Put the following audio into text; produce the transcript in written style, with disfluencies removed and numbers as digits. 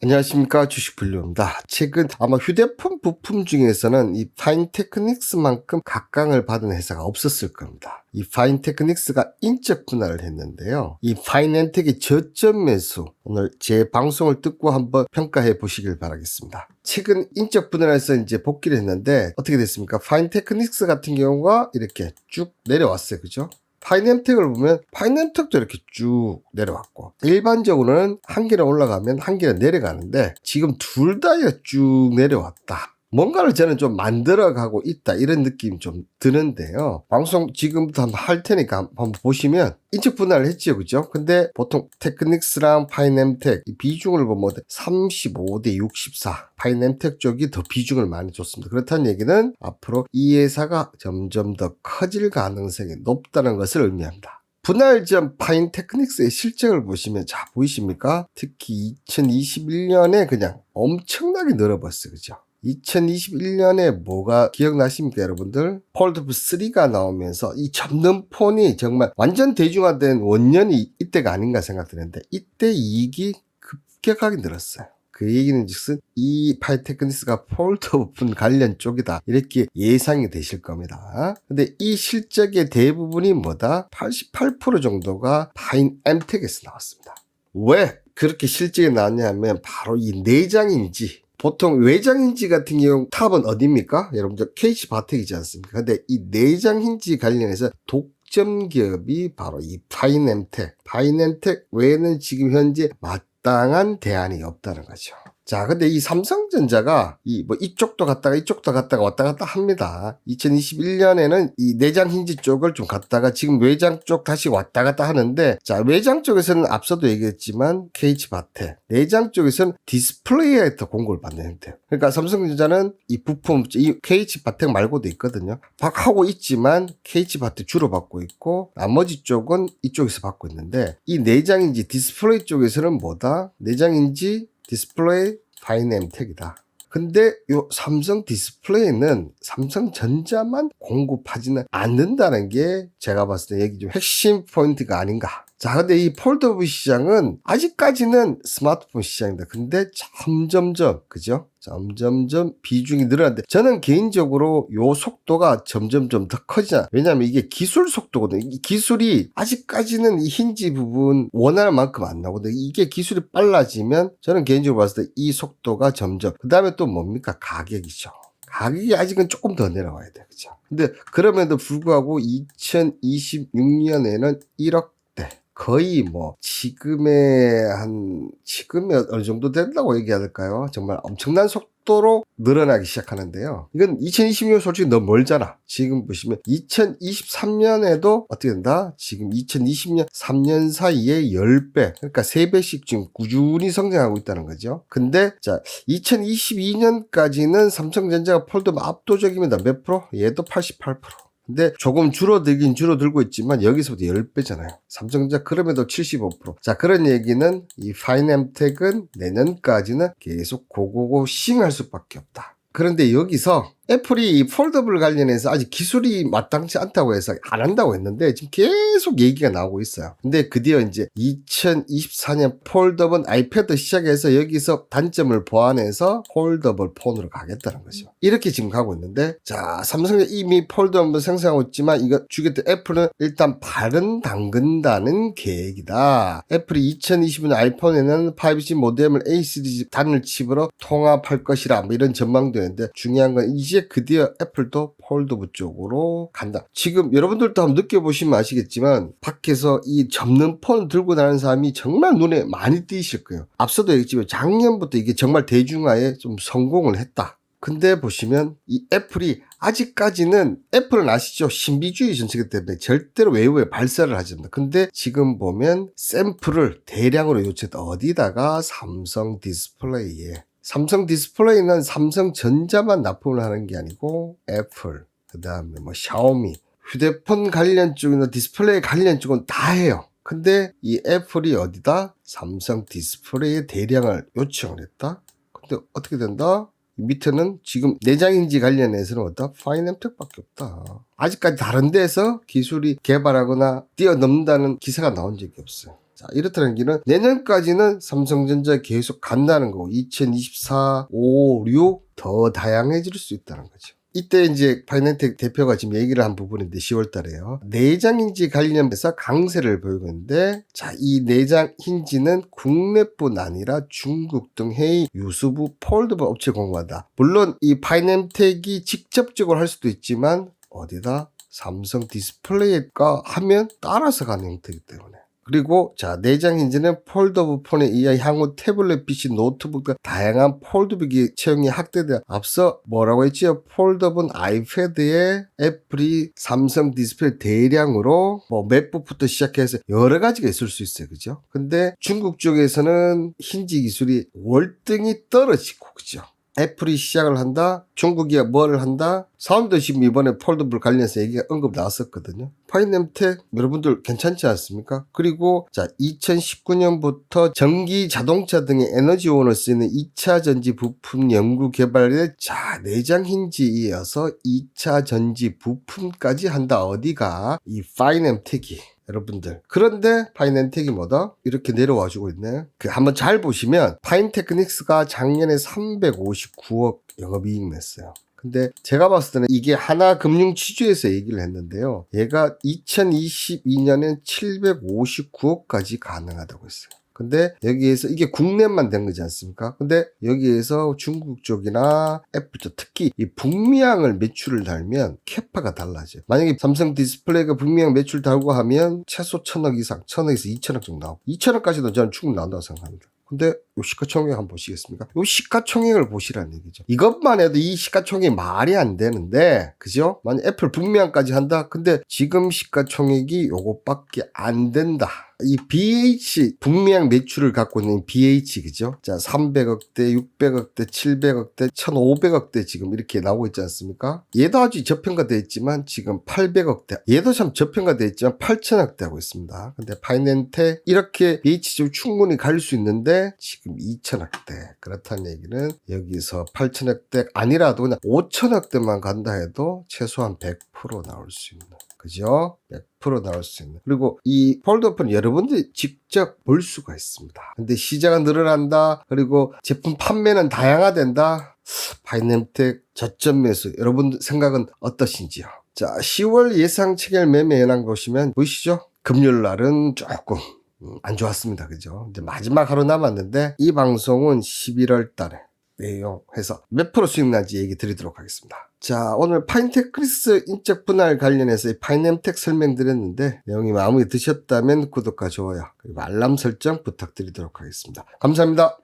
안녕하십니까, 주식불류입니다. 최근 아마 휴대폰 부품 중에서는 이 파인테크닉스만큼 각광을 받은 회사가 없었을 겁니다. 이 파인테크닉스가 인적 분할을 했는데요. 이 파이낸텍의 저점 매수, 오늘 제 방송을 듣고 한번 평가해 보시길 바라겠습니다. 최근 인적 분할에서 이제 복귀를 했는데 어떻게 됐습니까? 파인테크닉스 같은 경우가 이렇게 쭉 내려왔어요. 그죠? 파이낸텍을 보면 파이낸텍도 이렇게 쭉 내려왔고, 일반적으로는 한 개는 올라가면 한 개는 내려가는데 지금 둘 다 쭉 내려왔다. 뭔가를 저는 좀 만들어가고 있다, 이런 느낌이 좀 드는데요. 방송 지금부터 한번 할 테니까 한번 보시면 인적 분할을 했죠, 그죠? 근데 보통 테크닉스랑 파이낸텍 비중을 보면 35대 64, 파이낸텍 쪽이 더 비중을 많이 줬습니다. 그렇다는 얘기는 앞으로 이 회사가 점점 더 커질 가능성이 높다는 것을 의미합니다. 분할 전 파인테크닉스의 실적을 보시면, 자, 보이십니까? 특히 2021년에 그냥 엄청나게 늘어버렸어요, 그죠? 2021년에 뭐가 기억나십니까, 여러분들? 폴더블 3가 나오면서 이 접는 폰이 정말 완전 대중화된 원년이 이때가 아닌가 생각드는데, 이때 이익이 급격하게 늘었어요. 그 얘기는 즉슨 이 파이테크닉스가 폴더블 폰 관련 쪽이다, 이렇게 예상이 되실 겁니다. 근데 이 실적의 대부분이 뭐다? 88% 정도가 파인엠텍에서 나왔습니다. 왜 그렇게 실적이 나왔냐면 바로 이 내장인지, 보통 외장인지 같은 경우 탑은 어디입니까? 여러분들 KH바텍이지 않습니까? 근데 이 내장인지 관련해서 독점 기업이 바로 이 파이낸텍 외에는 지금 현재 마땅한 대안이 없다는 거죠. 자, 근데 이 삼성전자가 이쪽도 갔다가 이쪽도 갔다가 왔다 갔다 합니다. 2021년에는 이 내장 힌지 쪽을 좀 갔다가 지금 외장 쪽 다시 왔다 갔다 하는데, 자, 외장 쪽에서는 앞서도 얘기했지만 KH바텍, 내장 쪽에서는 디스플레이에 더 공급을 받는 형태예요. 그러니까 삼성전자는 이 부품, 이 KH바텍 말고도 있거든요. 하고 있지만 KH바텍 주로 받고 있고, 나머지 쪽은 이쪽에서 받고 있는데, 이 내장인지 디스플레이 쪽에서는 뭐다? 내장인지 디스플레이 파이낸텍이다. 근데 요 삼성 디스플레이는 삼성전자만 공급하지는 않는다는 게 제가 봤을 때 얘기 좀 핵심 포인트가 아닌가. 자, 근데 이 폴더블 시장은 아직까지는 스마트폰 시장입니다. 근데 점점점, 그죠? 점점점 비중이 늘어나는데, 저는 개인적으로 요 속도가 점점점 더 커지잖아. 왜냐면 이게 기술 속도거든요. 이 기술이 아직까지는 이 힌지 부분 원하는 만큼 안 나오거든요. 이게 기술이 빨라지면 저는 개인적으로 봤을 때 이 속도가 점점, 그 다음에 또 뭡니까? 가격이죠. 가격이 아직은 조금 더 내려와야 돼. 그죠? 근데 그럼에도 불구하고 2026년에는 1억 거의 지금의 어느 정도 된다고 얘기해야 될까요? 정말 엄청난 속도로 늘어나기 시작하는데요. 이건 2026년 솔직히 너무 멀잖아. 지금 보시면 2023년에도 어떻게 된다? 지금 2020년 3년 사이에 10배, 그러니까 3배씩 지금 꾸준히 성장하고 있다는 거죠. 근데 자, 2022년까지는 삼성전자가 폴더블 압도적입니다. 몇 프로? 얘도 88%. 근데 조금 줄어들고 있지만 여기서부터 10배잖아요. 삼성전자 그럼에도 75%. 자, 그런 얘기는 이 파이낸텍은 내년까지는 계속 고고고 싱할 수밖에 없다. 그런데 여기서 애플이 이 폴더블 관련해서 아직 기술이 마땅치 않다고 해서 안 한다고 했는데 지금 계속 얘기가 나오고 있어요. 근데 드디어 이제 2024년 폴더블 아이패드 시작해서 여기서 단점을 보완해서 폴더블 폰으로 가겠다는 거죠. 이렇게 지금 가고 있는데, 자, 삼성이 이미 폴더블 생산하고 있지만 이거 주겠다. 애플은 일단 발은 담근다는 계획이다. 애플이 2025년 아이폰에는 5G 모뎀을 A 시리즈 단일 칩으로 통합할 것이라 이런 전망도 있는데, 중요한 건 이제 드디어 애플도 폴더블 쪽으로 간다. 지금 여러분들도 한번 느껴보시면 아시겠지만 밖에서 이 접는 폰 들고 다니는 사람이 정말 눈에 많이 띄실 거예요. 앞서도 얘기했지만 작년부터 이게 정말 대중화에 좀 성공을 했다. 근데 보시면 이 애플이 아직까지는, 애플은 아시죠? 신비주의 정책 때문에 절대로 외부에 발사를 하지 않는다. 근데 지금 보면 샘플을 대량으로 요청했다. 어디다가? 삼성 디스플레이에. 삼성 디스플레이는 삼성전자만 납품을 하는 게 아니고 애플, 그 다음에 샤오미, 휴대폰 관련 쪽이나 디스플레이 관련 쪽은 다 해요. 근데 이 애플이 어디다? 삼성 디스플레이에 대량을 요청을 했다. 근데 어떻게 된다? 밑에는 지금 내장인지 관련해서는 어디다? 파이낸텍밖에 없다. 아직까지 다른 데서 기술이 개발하거나 뛰어넘는다는 기사가 나온 적이 없어요. 자, 이렇다는 얘기는 내년까지는 삼성전자 계속 간다는 거고 2024, 5, 6 더 다양해질 수 있다는 거죠. 이때 이제 파이낸텍 대표가 지금 얘기를 한 부분인데 10월 달에요. 내장 힌지 관련해서 강세를 보이고 있는데 자, 이 내장 힌지는 국내뿐 아니라 중국 등 해외 유수부 폴더블 업체 공급한다. 물론 이 파이낸텍이 직접적으로 할 수도 있지만 어디다? 삼성 디스플레이가 하면 따라서 가는 형태이기 때문에. 그리고 자, 내장 힌지는 폴더블 폰에 이하 향후 태블릿 PC, 노트북 등 다양한 폴더블 채용이 확대돼 앞서 뭐라고 했지요? 폴더블 아이패드에 애플이 삼성 디스플레이 대량으로 뭐 맥북부터 시작해서 여러 가지가 있을 수 있어요. 그죠? 근데 중국 쪽에서는 힌지 기술이 월등히 떨어지고 그죠? 애플이 시작을 한다. 중국이 뭐를 한다. 사람도 지금 이번에 폴더블 관련해서 얘기가 언급 나왔었거든요. 파이낸텍 여러분들 괜찮지 않습니까? 그리고 자 2019년부터 전기 자동차 등의 에너지원을 쓰는 2차 전지 부품 연구 개발에 자 내장 힌지에 이어서 2차 전지 부품까지 한다. 어디가? 이 파이낸텍이. 여러분들. 그런데 파이낸텍이 뭐다? 이렇게 내려와주고 있네. 한번 잘 보시면 파인테크닉스가 작년에 359억 영업이익 냈어요. 근데 제가 봤을 때는 이게 하나금융지주에서 얘기를 했는데요. 얘가 2022년엔 759억까지 가능하다고 했어요. 근데 여기에서 이게 국내만 된 거지 않습니까? 근데 여기에서 중국 쪽이나 애플 쪽 특히 이 북미향을 매출을 달면 캐파가 달라져요. 만약에 삼성 디스플레이가 북미향 매출 달고 하면 최소 1000억 이상, 1000억에서 2000억 정도 나오고 2000억까지도 저는 충분히 나온다고 생각합니다. 근데 요 시가총액 한번 보시겠습니까? 요 시가총액을 보시라는 얘기죠. 이것만 해도 이 시가총액이 말이 안 되는데, 그죠? 만약 애플 북미향까지 한다? 근데 지금 시가총액이 요것밖에 안 된다. 이 BH, 북미향 매출을 갖고 있는 BH, 그죠? 자, 300억대, 600억대, 700억대, 1500억대 지금 이렇게 나오고 있지 않습니까? 얘도 아주 저평가되어 있지만 지금 800억대. 얘도 참 저평가되어 있지만 8000억대 하고 있습니다. 근데 파이낸텍 이렇게 BH 좀 충분히 갈 수 있는데 지금 2000억대. 그렇다는 얘기는 여기서 8000억대 아니라도 그냥 5000억대만 간다 해도 최소한 100% 나올 수 있는. 그죠? 100% 나올 수 있는. 그리고 이 폴더폰 여러분들이 직접 볼 수가 있습니다. 근데 시장은 늘어난다. 그리고 제품 판매는 다양화된다. 파이낸텍 저점 매수. 여러분 생각은 어떠신지요? 자, 10월 예상 체결 매매 현황 보시면 보이시죠? 금요일 날은 조금 안 좋았습니다. 그죠? 이제 마지막 하루 남았는데 이 방송은 11월 달에 내용해서 몇 프로 수익 난지 얘기 드리도록 하겠습니다. 자, 오늘 파인테크닉스 인적 분할 관련해서 파이낸텍 설명드렸는데 내용이 마음에 드셨다면 구독과 좋아요 그리고 알람 설정 부탁드리도록 하겠습니다. 감사합니다.